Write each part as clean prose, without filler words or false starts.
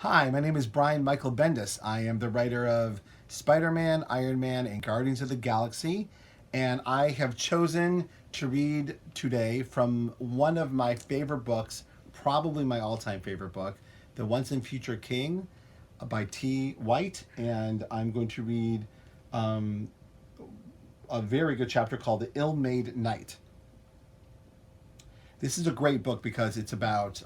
Hi, my name is Michael Bendis. I am the writer of Spider-Man, Iron Man, and Guardians of the Galaxy. And I have chosen to read today from one of my favorite books, probably my all-time favorite book, The Once and Future King by T. White. And I'm going to read um, a very good chapter called The Ill-Made Knight. This is a great book because it's about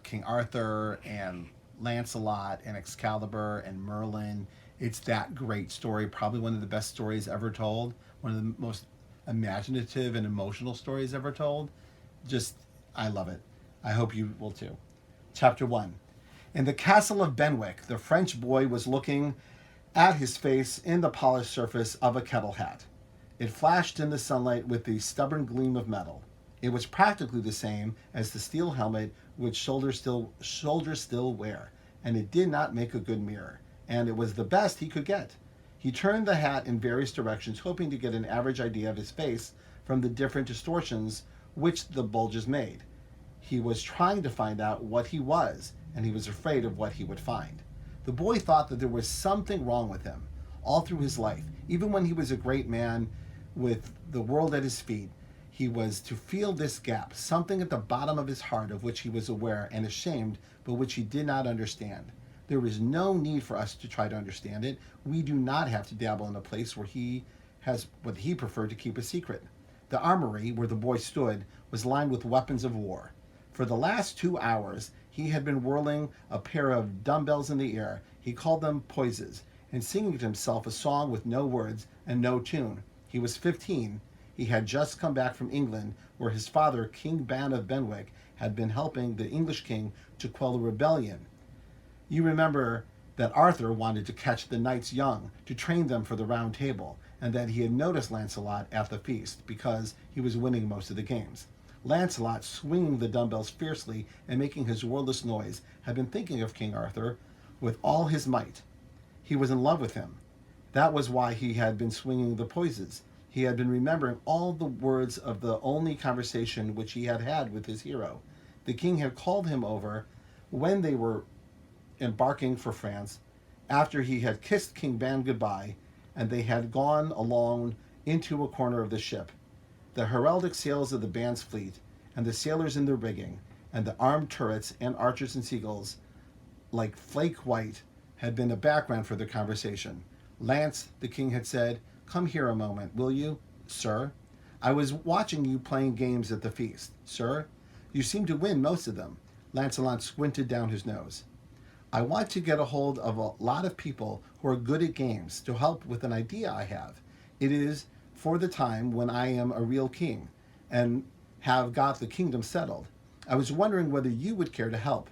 King Arthur and Lancelot and Excalibur and Merlin. It's that great story, probably one of the best stories ever told, one of the most imaginative and emotional stories ever told. Just, I love it. I hope you will too. Chapter 1. In the castle of Benwick, the French boy was looking at his face in the polished surface of a kettle hat. It flashed in the sunlight with the stubborn gleam of metal. It was practically the same as the steel helmet which soldiers still wear, and it did not make a good mirror, and it was the best he could get. He turned the hat in various directions, hoping to get an average idea of his face from the different distortions which the bulges made. He was trying to find out what he was, and he was afraid of what he would find. The boy thought that there was something wrong with him all through his life, even when he was a great man with the world at his feet. He was to feel this gap, something at the bottom of his heart of which he was aware and ashamed, but which he did not understand. There is no need for us to try to understand it. We do not have to dabble in a place where he has what he preferred to keep a secret. The armory, where the boy stood, was lined with weapons of war. For the last 2 hours, he had been whirling a pair of dumbbells in the air. He called them poises, and singing to himself a song with no words and no tune. He was 15. He had just come back from England, where his father, King Ban of Benwick, had been helping the English king to quell a rebellion. You remember that Arthur wanted to catch the knights young, to train them for the round table, and that he had noticed Lancelot at the feast, because he was winning most of the games. Lancelot, swinging the dumbbells fiercely and making his wordless noise, had been thinking of King Arthur with all his might. He was in love with him. That was why he had been swinging the poises. He had been remembering all the words of the only conversation which he had had with his hero. The king had called him over when they were embarking for France, after he had kissed King Ban goodbye, and they had gone alone into a corner of the ship. The heraldic sails of the Ban's fleet, and the sailors in the rigging, and the armed turrets and archers and seagulls, like flake white, had been a background for their conversation. Lance, the king had said, "Come here a moment, will you, sir? I was watching you playing games at the feast, sir. You seem to win most of them." Lancelot squinted down his nose. "I want to get a hold of a lot of people who are good at games to help with an idea I have. It is for the time when I am a real king and have got the kingdom settled. I was wondering whether you would care to help.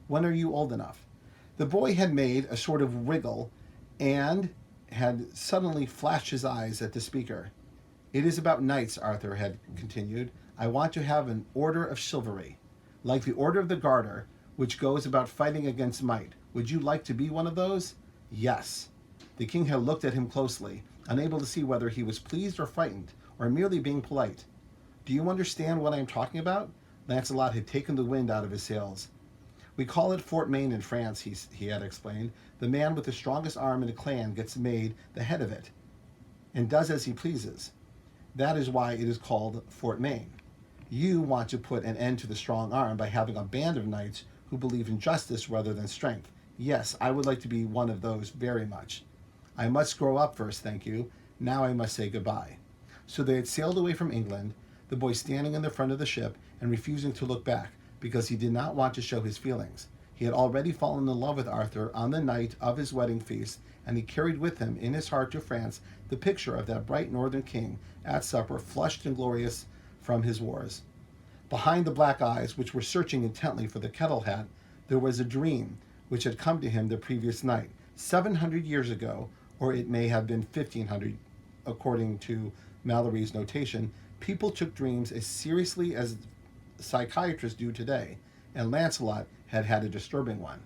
When are you old enough?" The boy had made a sort of wriggle and had suddenly flashed his eyes at the speaker. "It is about knights," Arthur had continued. "I want to have an order of chivalry, like the Order of the Garter, which goes about fighting against might. Would you like to be one of those?" "Yes." The king had looked at him closely, unable to see whether he was pleased or frightened, or merely being polite. "Do you understand what I am talking about?" Lancelot had taken the wind out of his sails. "We call it Fort Maine in France," he had explained. "The man with the strongest arm in a clan gets made the head of it, and does as he pleases. That is why it is called Fort Maine. You want to put an end to the strong arm by having a band of knights who believe in justice rather than strength. Yes, I would like to be one of those very much. I must grow up first, thank you. Now I must say goodbye." So they had sailed away from England, the boy standing in the front of the ship and refusing to look back, because he did not want to show his feelings. He had already fallen in love with Arthur on the night of his wedding feast, and he carried with him in his heart to France the picture of that bright northern king at supper, flushed and glorious from his wars. Behind the black eyes, which were searching intently for the kettle hat, there was a dream which had come to him the previous night, 700 years ago, or it may have been 1500, according to Mallory's notation. People took dreams as seriously as psychiatrists do today, and Lancelot had had a disturbing one.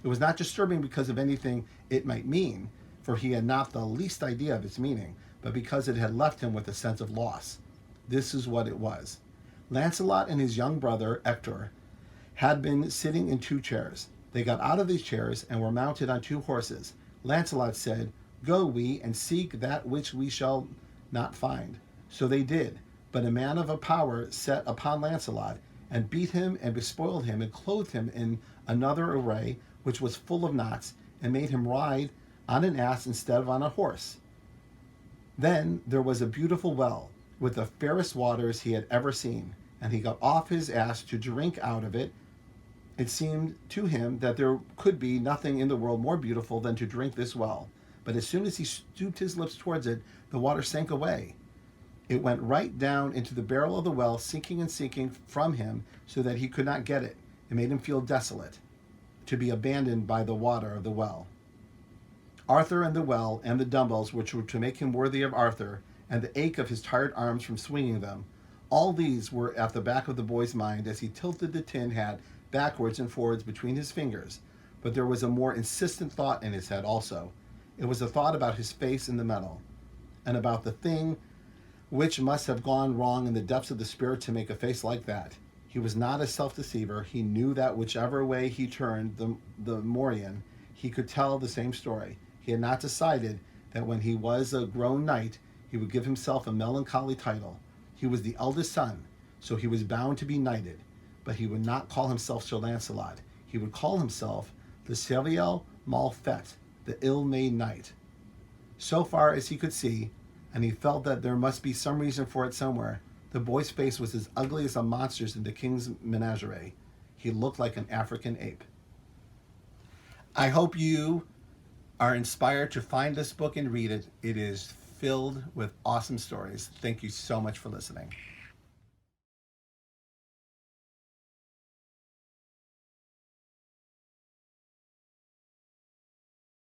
It was not disturbing because of anything it might mean, for he had not the least idea of its meaning, but because it had left him with a sense of loss. This is what it was. Lancelot and his young brother, Ector, had been sitting in two chairs. They got out of these chairs and were mounted on 2 horses. Lancelot said, "Go we and seek that which we shall not find." So they did. But a man of a power set upon Lancelot, and beat him, and bespoiled him, and clothed him in another array, which was full of knots, and made him ride on an ass instead of on a horse. Then there was a beautiful well, with the fairest waters he had ever seen, and he got off his ass to drink out of it. It seemed to him that there could be nothing in the world more beautiful than to drink this well. But as soon as he stooped his lips towards it, the water sank away. It went right down into the barrel of the well, sinking and sinking from him, so that he could not get it. It made him feel desolate, to be abandoned by the water of the well. Arthur and the well, and the dumbbells which were to make him worthy of Arthur, and the ache of his tired arms from swinging them, all these were at the back of the boy's mind as he tilted the tin hat backwards and forwards between his fingers. But there was a more insistent thought in his head also. It was a thought about his face in the metal, and about the thing which must have gone wrong in the depths of the spirit to make a face like that. He was not a self-deceiver. He knew that whichever way he turned the morion, he could tell the same story. He had not decided that when he was a grown knight, he would give himself a melancholy title. He was the eldest son, so he was bound to be knighted, but he would not call himself Sir Lancelot. He would call himself the Chevalier Malfait, the ill-made knight. So far as he could see, and he felt that there must be some reason for it somewhere, the boy's face was as ugly as a monster's in the king's menagerie. He looked like an African ape. I hope you are inspired to find this book and read it. It is filled with awesome stories. Thank you so much for listening.